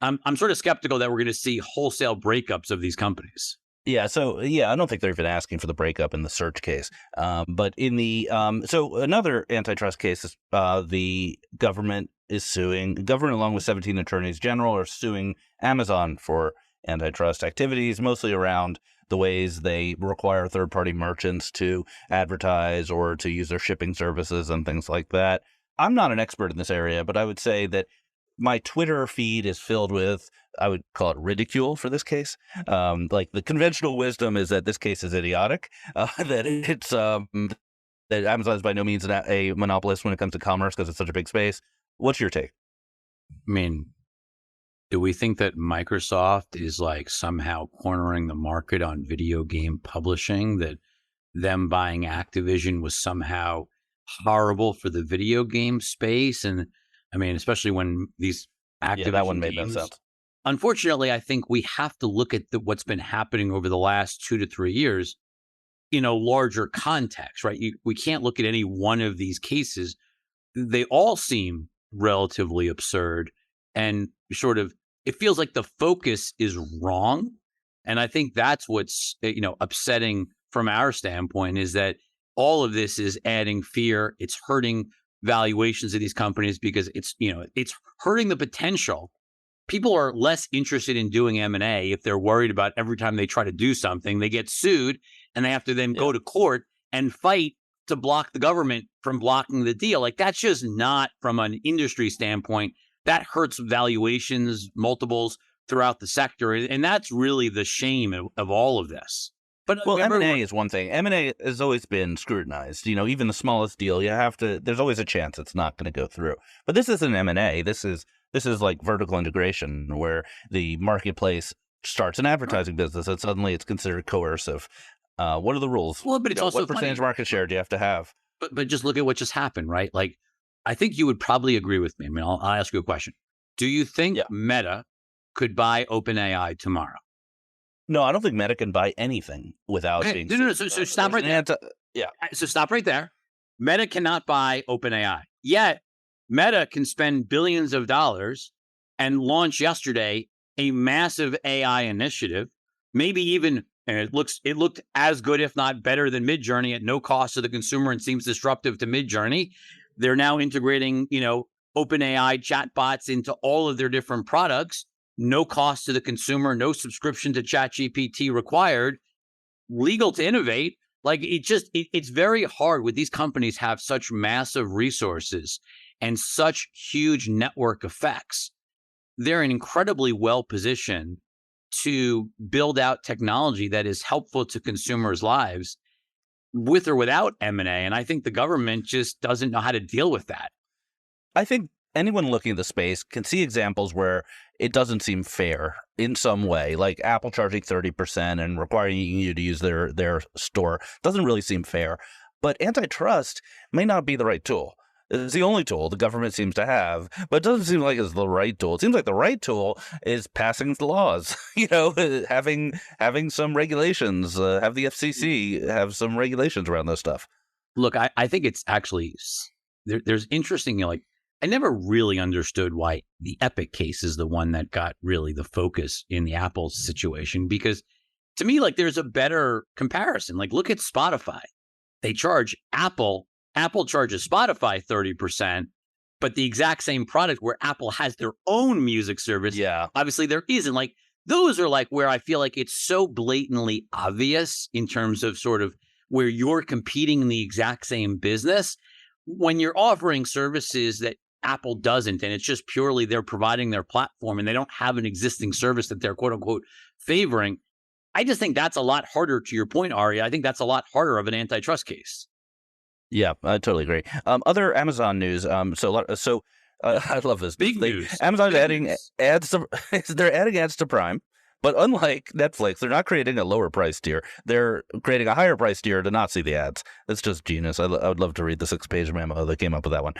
Speaker 2: I'm sort of skeptical that we're going to see wholesale breakups of these companies.
Speaker 3: Yeah, so I don't think they're even asking for the breakup in the search case. But in the so another antitrust case is the government is suing. Government, along with 17 attorneys general, are suing Amazon for antitrust activities, mostly around the ways they require third-party merchants to advertise or to use their shipping services and things like that. I'm not an expert in this area, but I would say that my Twitter feed is filled with, I would call it ridicule for this case. Like the conventional wisdom is that this case is idiotic, that it's that Amazon is by no means a monopolist when it comes to commerce because it's such a big space. What's your take?
Speaker 2: I mean, do we think that Microsoft is like somehow cornering the market on video game publishing, that them buying Activision was somehow horrible for the video game space? And I mean, especially when these Activision
Speaker 3: That one made
Speaker 2: games,
Speaker 3: no sense.
Speaker 2: unfortunately, I think we have to look at what's been happening over the last 2 to 3 years in a larger context, right? We can't look at any one of these cases. They all seem relatively absurd, and sort of, it feels like the focus is wrong. And I think that's what's, upsetting from our standpoint, is that all of this is adding fear. It's hurting valuations of these companies because it's hurting the potential. People are less interested in doing M&A if they're worried about every time they try to do something, they get sued and they have to then go to court and fight to block the government from blocking the deal. Like, that's just not, from an industry standpoint, that hurts valuations, multiples throughout the sector. And that's really the shame of all of this. But
Speaker 3: Well, M&A is one thing. M&A has always been scrutinized. Even the smallest deal, there's always a chance it's not going to go through. But this isn't M&A. This is like vertical integration, where the marketplace starts an advertising business and suddenly it's considered coercive. What are the rules?
Speaker 2: Well, but it's also
Speaker 3: what percentage market share do you have to have?
Speaker 2: But just look at what just happened, right? Like, I think you would probably agree with me. I mean, I'll ask you a question. Do you think Meta could buy OpenAI tomorrow?
Speaker 3: No, I don't think Meta can buy anything without being.
Speaker 2: No. So stop right there. So stop right there. Meta cannot buy OpenAI. Yet Meta can spend billions of dollars and launch yesterday a massive AI initiative, maybe even, and it looked as good, if not better, than Midjourney at no cost to the consumer, and seems disruptive to Midjourney. They're now integrating, OpenAI chatbots into all of their different products. No cost to the consumer, no subscription to ChatGPT required, legal to innovate. Like, it's very hard with these companies have such massive resources and such huge network effects. They're incredibly well positioned to build out technology that is helpful to consumers' lives, with or without M&A. And I think the government just doesn't know how to deal with that.
Speaker 3: I think anyone looking at the space can see examples where it doesn't seem fair in some way, like Apple charging 30% and requiring you to use their store. Doesn't really seem fair. But antitrust may not be the right tool. It's the only tool the government seems to have, but it doesn't seem like it's the right tool. It seems like the right tool is passing laws, having some regulations, have the FCC have some regulations around this stuff.
Speaker 2: Look, I think it's actually, there's interesting, I never really understood why the Epic case is the one that got really the focus in the Apple situation, because to me, there's a better comparison. Look at Spotify. They charge Apple charges Spotify 30%, but the exact same product where Apple has their own music service.
Speaker 3: Yeah.
Speaker 2: Obviously there isn't. Those are where I feel like it's so blatantly obvious in terms of sort of where you're competing in the exact same business when you're offering services that Apple doesn't, and it's just purely they're providing their platform and they don't have an existing service that they're quote unquote favoring. I just think that's a lot harder, to your point, Ari. I think that's a lot harder of an antitrust case.
Speaker 3: Yeah, I totally agree. Other Amazon news. I love this.
Speaker 2: Big news.
Speaker 3: Amazon's adding ads to, they're adding ads to Prime. But unlike Netflix, they're not creating a lower price tier. They're creating a higher price tier to not see the ads. That's just genius. I would love to read the 6-page memo that came up with that one.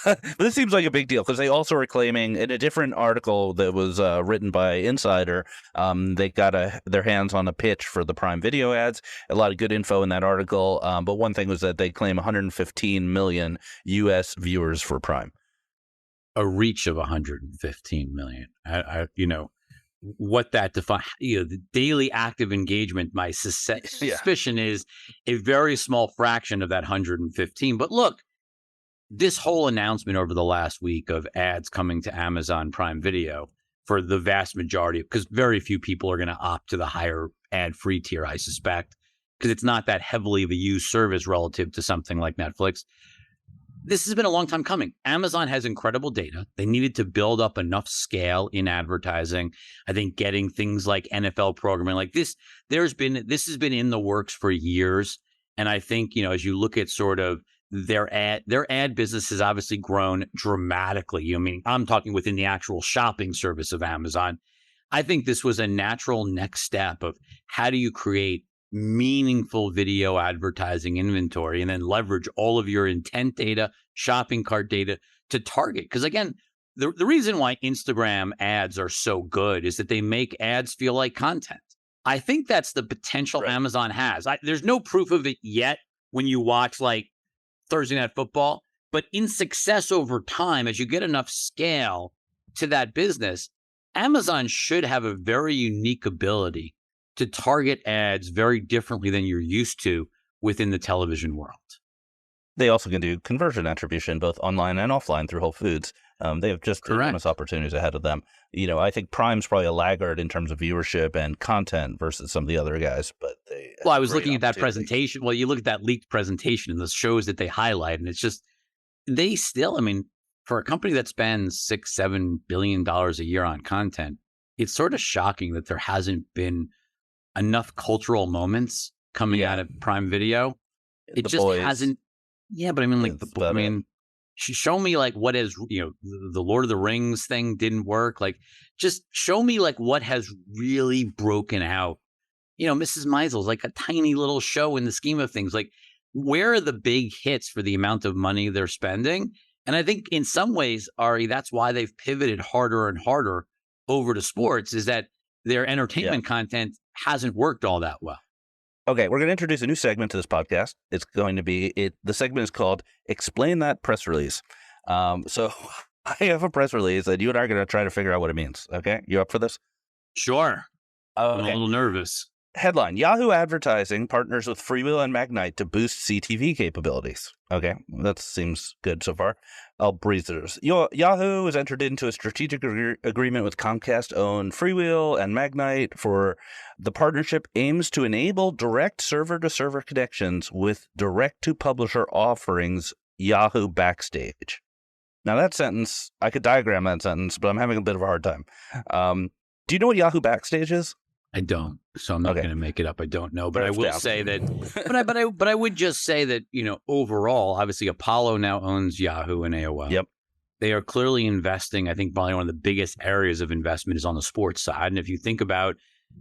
Speaker 3: But this seems like a big deal because they also are claiming in a different article that was written by Insider, they got their hands on a pitch for the Prime Video ads. A lot of good info in that article. But one thing was that they claim 115 million U.S. viewers for Prime.
Speaker 2: A reach of 115 million. what that defines, the daily active engagement, my suspicion is a very small fraction of that 115. But look, this whole announcement over the last week of ads coming to Amazon Prime Video for the vast majority, because very few people are going to opt to the higher ad-free tier, I suspect, because it's not that heavily of a used service relative to something like Netflix. This has been a long time coming. Amazon has incredible data. They needed to build up enough scale in advertising. I think getting things like NFL programming like this, this has been in the works for years. And I think, as you look at sort of their ad business has obviously grown dramatically. I mean, I'm talking within the actual shopping service of Amazon. I think this was a natural next step of how do you create meaningful video advertising inventory and then leverage all of your intent data, shopping cart data to target. Because again, the reason why Instagram ads are so good is that they make ads feel like content. I think that's the potential Amazon has. There's no proof of it yet when you watch like Thursday Night Football, but in success over time, as you get enough scale to that business, Amazon should have a very unique ability to target ads very differently than you're used to within the television world.
Speaker 3: They also can do conversion attribution, both online and offline through Whole Foods. They have just enormous opportunities ahead of them. I think Prime's probably a laggard in terms of viewership and content versus some of the other guys. But
Speaker 2: I was looking at that presentation. Well, you look at that leaked presentation and the shows that they highlight, and it's just they still. I mean, for a company that spends $6-7 billion a year on content, it's sort of shocking that there hasn't been enough cultural moments coming out of Prime Video. It just hasn't. Yeah, but I mean, like show me like what is, the Lord of the Rings thing didn't work. Like, just show me like what has really broken out. Mrs. Maisel's like a tiny little show in the scheme of things. Like, where are the big hits for the amount of money they're spending? And I think in some ways, Ari, that's why they've pivoted harder and harder over to sports, is that their entertainment content hasn't worked all that well.
Speaker 3: Okay, we're going to introduce a new segment to this podcast. It's going to be, the segment is called Explain That Press Release. So I have a press release and you and I are going to try to figure out what it means. Okay, you up for this?
Speaker 2: Sure. I'm a little nervous.
Speaker 3: Headline, Yahoo Advertising partners with Freewheel and Magnite to boost CTV capabilities. Okay, that seems good so far. I'll breeze through this. Yahoo has entered into a strategic agreement with Comcast-owned Freewheel and Magnite for the partnership aims to enable direct server-to-server connections with direct-to-publisher offerings Yahoo Backstage. Now that sentence, I could diagram that sentence, but I'm having a bit of a hard time. Do you know what Yahoo Backstage is?
Speaker 2: I don't, so I'm not going to make it up. I don't know, but I will say that. but I would just say that overall, obviously, Apollo now owns Yahoo and AOL.
Speaker 3: Yep,
Speaker 2: they are clearly investing. I think probably one of the biggest areas of investment is on the sports side. And if you think about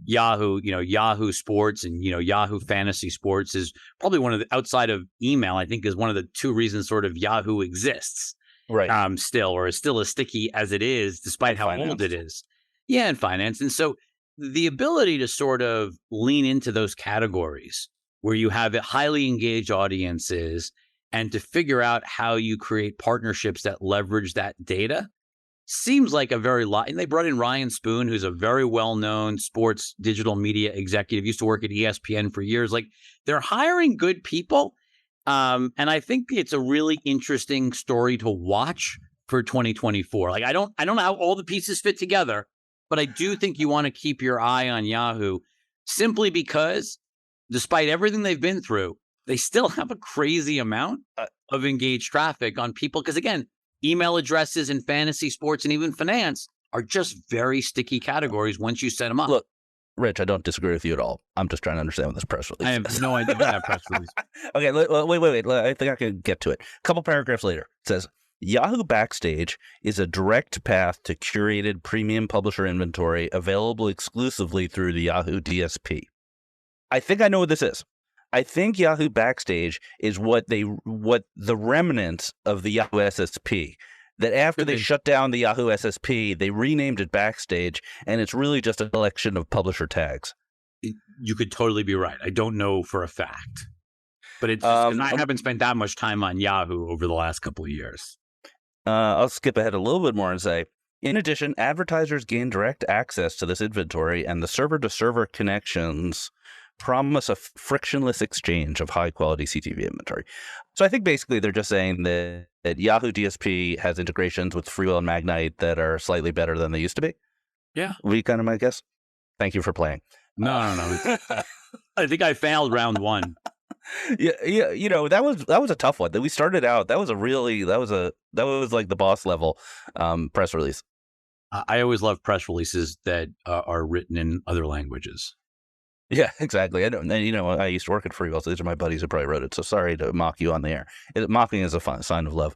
Speaker 2: Yahoo, Yahoo Sports and Yahoo Fantasy Sports is probably one of the, outside of email, I think is one of the two reasons sort of Yahoo exists.
Speaker 3: Right.
Speaker 2: Still, or is still as sticky as it is, despite how old it is. Yeah, in finance, and so. The ability to sort of lean into those categories where you have highly engaged audiences and to figure out how you create partnerships that leverage that data seems like a very lot. And they brought in Ryan Spoon, who's a very well-known sports digital media executive, used to work at ESPN for years. Like, they're hiring good people. And I think it's a really interesting story to watch for 2024. Like, I don't know how all the pieces fit together. But I do think you want to keep your eye on Yahoo simply because despite everything they've been through, they still have a crazy amount of engaged traffic on people. Because again, email addresses and fantasy sports and even finance are just very sticky categories once you set them up.
Speaker 3: Look, Rich, I don't disagree with you at all. I'm just trying to understand what this press release is.
Speaker 2: I have no idea what that press release is.
Speaker 3: Okay, wait. I think I can get to it. A couple paragraphs later, it says, Yahoo Backstage is a direct path to curated premium publisher inventory available exclusively through the Yahoo DSP. I think I know what this is. I think Yahoo Backstage is what the remnants of the Yahoo SSP. That after they shut down the Yahoo SSP, they renamed it Backstage, and it's really just a collection of publisher tags.
Speaker 2: You could totally be right. I don't know for a fact, but it's just, I haven't spent that much time on Yahoo over the last couple of years.
Speaker 3: I'll skip ahead a little bit more and say, In addition, advertisers gain direct access to this inventory, and the server-to-server connections promise a frictionless exchange of high-quality CTV inventory. So I think basically they're just saying that Yahoo DSP has integrations with Freewheel and Magnite that are slightly better than they used to be.
Speaker 2: Yeah.
Speaker 3: We kind of my guess. Thank you for playing.
Speaker 2: No. I think I failed round one.
Speaker 3: Yeah. That was a tough one. That we started out. That was like the boss level press release.
Speaker 2: I always love press releases that are written in other languages.
Speaker 3: Yeah, exactly. I don't. And, I used to work at Freewheel, so these are my buddies who probably wrote it. So sorry to mock you on the air. Mocking is a fun sign of love.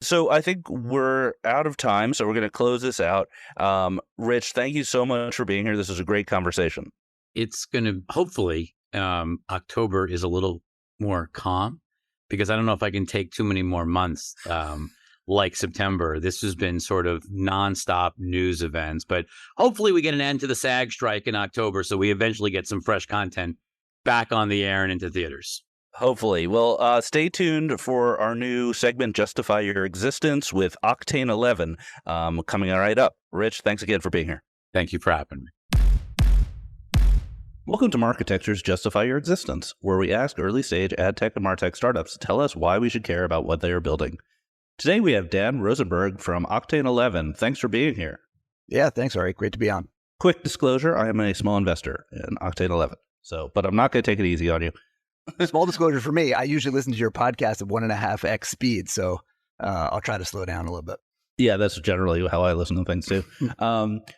Speaker 3: So I think we're out of time, so we're going to close this out. Rich, thank you so much for being here. This is a great conversation.
Speaker 2: It's going to, hopefully, October is a little more calm, because I don't know if I can take too many more months like September. This has been sort of nonstop news events, but hopefully we get an end to the SAG strike in October, so we eventually get some fresh content back on the air and into theaters.
Speaker 3: Hopefully. Well, stay tuned for our new segment, Justify Your Existence, with Octane 11 coming right up. Rich, thanks again for being here.
Speaker 2: Thank you for having me.
Speaker 3: Welcome to Marketecture's Justify Your Existence, where we ask early-stage ad tech and martech startups to tell us why we should care about what they are building. Today we have Dan Rosenberg from Octane 11. Thanks for being here.
Speaker 4: Yeah, thanks, Ari. Great to be on.
Speaker 3: Quick disclosure, I am a small investor in Octane 11, but I'm not going to take it easy on you.
Speaker 4: Small disclosure for me, I usually listen to your podcast at 1.5x speed, so I'll try to slow down a little bit.
Speaker 3: Yeah, that's generally how I listen to things too.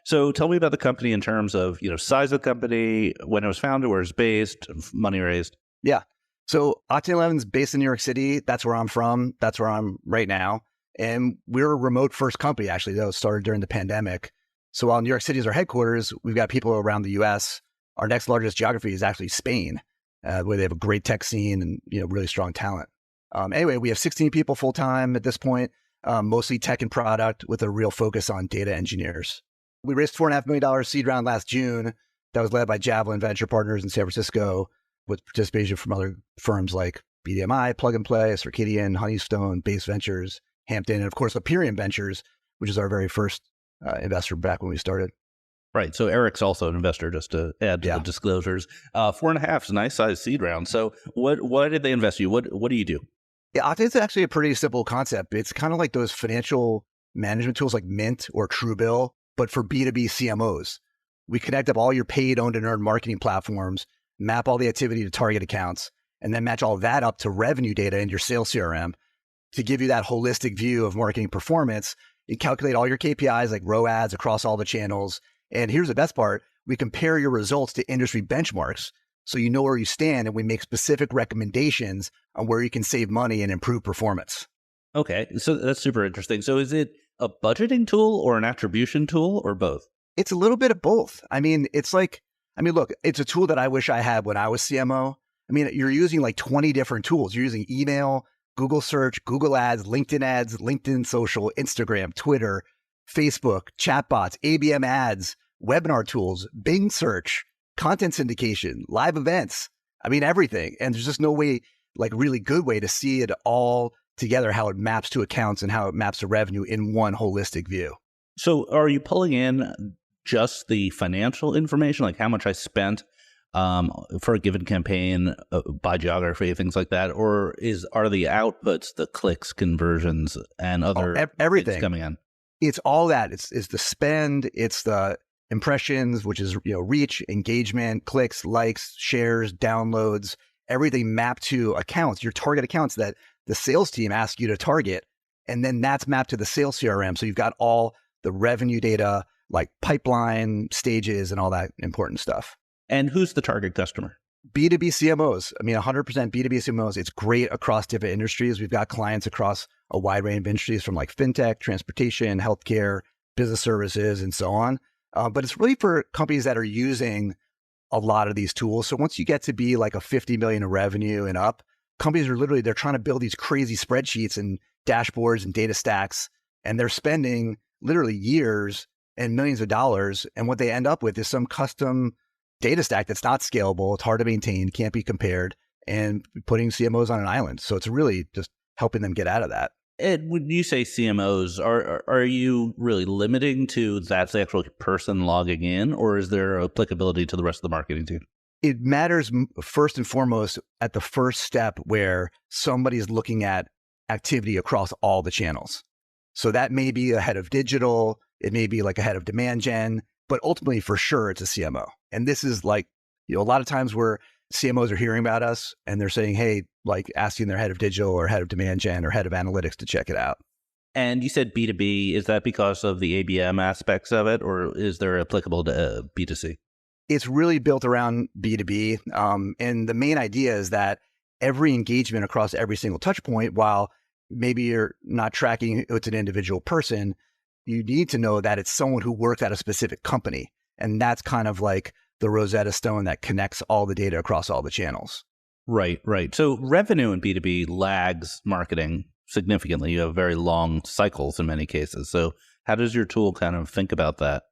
Speaker 3: So tell me about the company in terms of, size of the company, when it was founded, where it's based, money raised.
Speaker 4: Yeah. So Octane 11 is based in New York City. That's where I'm from. That's where I'm right now. And we're a remote first company, actually, that was started during the pandemic. So while New York City is our headquarters, we've got people around the US. Our next largest geography is actually Spain, where they have a great tech scene and, really strong talent. Anyway, we have 16 people full time at this point, mostly tech and product with a real focus on data engineers. We raised $4.5 million seed round last June. That was led by Javelin Venture Partners in San Francisco, with participation from other firms like BDMI, Plug and Play, Circadian, Honeystone, Base Ventures, Hampton, and of course, Aperion Ventures, which is our very first investor back when we started.
Speaker 3: Right. So Eric's also an investor, just to add to the disclosures. 4.5 is a nice sized seed round. So why did they invest in you? What do you do?
Speaker 4: Yeah, I think it's actually a pretty simple concept. It's kind of like those financial management tools like Mint or Truebill, but for B2B CMOs. We connect up all your paid, owned, and earned marketing platforms, map all the activity to target accounts, and then match all of that up to revenue data in your sales CRM to give you that holistic view of marketing performance. You calculate all your KPIs like ROAS across all the channels. And here's the best part. We compare your results to industry benchmarks so you know where you stand, and we make specific recommendations on where you can save money and improve performance.
Speaker 3: Okay, so that's super interesting. So is it a budgeting tool or an attribution tool or both?
Speaker 4: It's a little bit of both. Look, it's a tool that I wish I had when I was CMO. You're using like 20 different tools. You're using email, Google search, Google ads, LinkedIn social, Instagram, Twitter, Facebook, chatbots, ABM ads, webinar tools, Bing search, content syndication, live events. Everything. And there's just no way, like really good way to see it all together, how it maps to accounts and how it maps to revenue in one holistic view.
Speaker 3: So are you pulling in just the financial information, like how much I spent for a given campaign by geography, things like that? Or are the outputs, the clicks, conversions, and other
Speaker 4: everything
Speaker 3: coming in?
Speaker 4: It's all that. It's the spend, it's the impressions, which is reach, engagement, clicks, likes, shares, downloads, everything mapped to accounts, your target accounts that the sales team asks you to target. And then that's mapped to the sales CRM. So you've got all the revenue data, like pipeline stages and all that important stuff.
Speaker 3: And who's the target customer?
Speaker 4: B2B CMOs. 100% B2B CMOs. It's great across different industries. We've got clients across a wide range of industries from like fintech, transportation, healthcare, business services, and so on. But it's really for companies that are using a lot of these tools. So once you get to be like a 50 million in revenue and up, companies are they're trying to build these crazy spreadsheets and dashboards and data stacks, and they're spending literally years and millions of dollars. And what they end up with is some custom data stack that's not scalable. It's hard to maintain, can't be compared, and putting CMOs on an island. So it's really just helping them get out of that.
Speaker 3: Ed, when you say CMOs, are you really limiting to that's the actual person logging in, or is there applicability to the rest of the marketing team?
Speaker 4: It matters first and foremost at the first step where somebody's looking at activity across all the channels. So that may be a head of digital, it may be like a head of demand gen, but ultimately for sure it's a CMO. And this is like, a lot of times where CMOs are hearing about us and they're saying, hey, like asking their head of digital or head of demand gen or head of analytics to check it out.
Speaker 3: And you said B2B. Is that because of the ABM aspects of it, or is there applicable to B2C?
Speaker 4: It's really built around B2B. And the main idea is that every engagement across every single touch point, while maybe you're not tracking it's an individual person, you need to know that it's someone who works at a specific company. And that's kind of like the Rosetta Stone that connects all the data across all the channels.
Speaker 3: Right. So revenue in B2B lags marketing significantly. You have very long cycles in many cases. So how does your tool kind of think about that?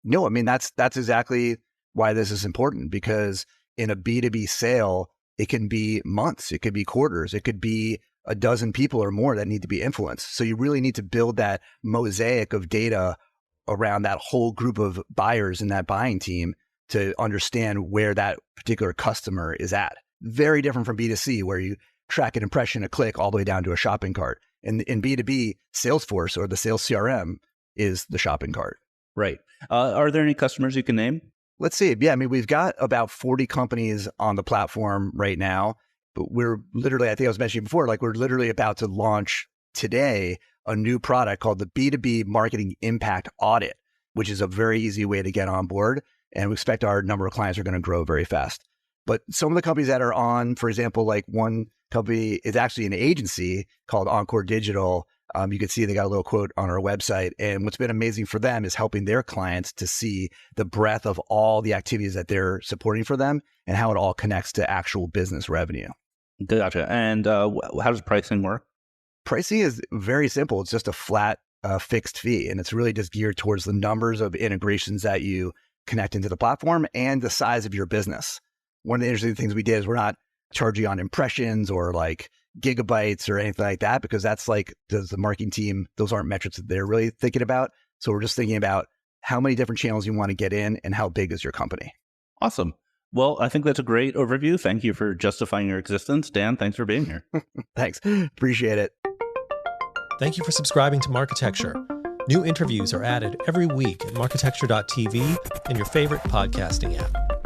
Speaker 4: No, I mean, that's exactly why this is important, because in a B2B sale, it can be months, it could be quarters, it could be a dozen people or more that need to be influenced. So you really need to build that mosaic of data around that whole group of buyers in that buying team to understand where that particular customer is at. Very different from B2C, where you track an impression, a click, all the way down to a shopping cart. In B2B, Salesforce or the sales CRM is the shopping cart.
Speaker 3: Right. Are there any customers you can name?
Speaker 4: Let's see. Yeah, I mean, we've got about 40 companies on the platform right now, but we're literally, I think I was mentioning before, like we're literally about to launch today a new product called the B2B Marketing Impact Audit, which is a very easy way to get on board. And we expect our number of clients are going to grow very fast. But some of the companies that are on, for example, like one company is actually an agency called Encore Digital. You can see they got a little quote on our website. And what's been amazing for them is helping their clients to see the breadth of all the activities that they're supporting for them and how it all connects to actual business revenue.
Speaker 3: Gotcha. And how does pricing work?
Speaker 4: Pricing is very simple. It's just a flat fixed fee. And it's really just geared towards the numbers of integrations that you connect into the platform and the size of your business. One of the interesting things we did is we're not charging on impressions or like gigabytes or anything like that, because that's like, does the marketing team, those aren't metrics that they're really thinking about. So we're just thinking about how many different channels you want to get in and how big is your company.
Speaker 3: Awesome. Well, I think that's a great overview. Thank you for justifying your existence. Dan, thanks for being here.
Speaker 4: Thanks. Appreciate it.
Speaker 5: Thank you for subscribing to Marketecture. New interviews are added every week at marketecture.tv and your favorite podcasting app.